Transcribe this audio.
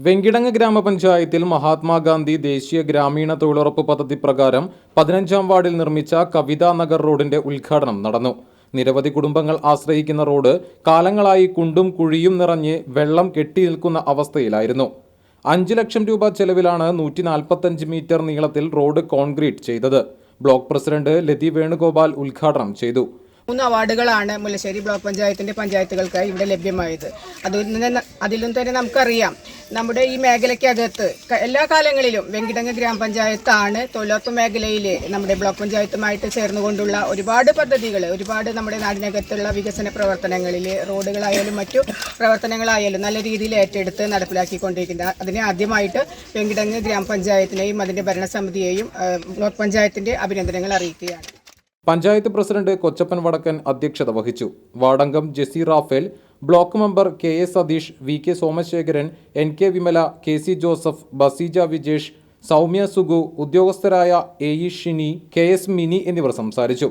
വെങ്കിടങ്ങ് ഗ്രാമപഞ്ചായത്തിൽ മഹാത്മാഗാന്ധി ദേശീയ ഗ്രാമീണ തൊഴിലുറപ്പ് പദ്ധതി പ്രകാരം 15-ാം വാർഡിൽ നിർമ്മിച്ച കവിതാ നഗർ റോഡിന്റെ ഉദ്ഘാടനം നടന്നു. നിരവധി കുടുംബങ്ങൾ ആശ്രയിക്കുന്ന റോഡ് കാലങ്ങളായി കുണ്ടും കുഴിയും നിറഞ്ഞ് വെള്ളം കെട്ടിനിൽക്കുന്ന അവസ്ഥയിലായിരുന്നു. 5 ലക്ഷം രൂപ ചെലവിലാണ് 145 മീറ്റർ നീളത്തിൽ റോഡ് കോൺക്രീറ്റ് ചെയ്തത്. ബ്ലോക്ക് പ്രസിഡന്റ് ലതി വേണുഗോപാൽ ഉദ്ഘാടനം ചെയ്തു. 3 അവാർഡുകളാണ് മുല്ലശ്ശേരി ബ്ലോക്ക് പഞ്ചായത്തിൻ്റെ പഞ്ചായത്തുകൾക്കായി ഇവിടെ ലഭ്യമായത്. അതിലും തന്നെ നമുക്കറിയാം, നമ്മുടെ ഈ മേഖലയ്ക്കകത്ത് എല്ലാ കാലങ്ങളിലും വെങ്കിടങ്ങ് ഗ്രാമപഞ്ചായത്താണ് തൊഴിലുറപ്പ് മേഖലയിൽ നമ്മുടെ ബ്ലോക്ക് പഞ്ചായത്തുമായിട്ട് ചേർന്നുകൊണ്ടുള്ള ഒരുപാട് പദ്ധതികൾ, ഒരുപാട് നമ്മുടെ നാടിനകത്തുള്ള വികസന പ്രവർത്തനങ്ങളിൽ റോഡുകളായാലും മറ്റു പ്രവർത്തനങ്ങളായാലും നല്ല രീതിയിൽ ഏറ്റെടുത്ത് നടപ്പിലാക്കിക്കൊണ്ടിരിക്കുന്നത്. അതിന് ആദ്യമായിട്ട് വെങ്കിടങ്ങ് ഗ്രാമപഞ്ചായത്തിനെയും അതിൻ്റെ ഭരണസമിതിയെയും ബ്ലോക്ക് പഞ്ചായത്തിൻ്റെ അഭിനന്ദനങ്ങൾ അറിയിക്കുകയാണ്. പഞ്ചായത്ത് പ്രസിഡന്റ് കൊച്ചപ്പൻ വടക്കൻ അധ്യക്ഷത വഹിച്ചു. വാർഡംഗം Jessy Raphael, block member KA. Satheesh, VK. Somasekharan, NK. Vimala, KC. Joseph, Baseeja Vijesh, Soumya Sugu, ഉദ്യോഗസ്ഥരായ എ.ഇ. ഷിനി, കെ.എസ്. മിനി എന്നിവർ സംസാരിച്ചു.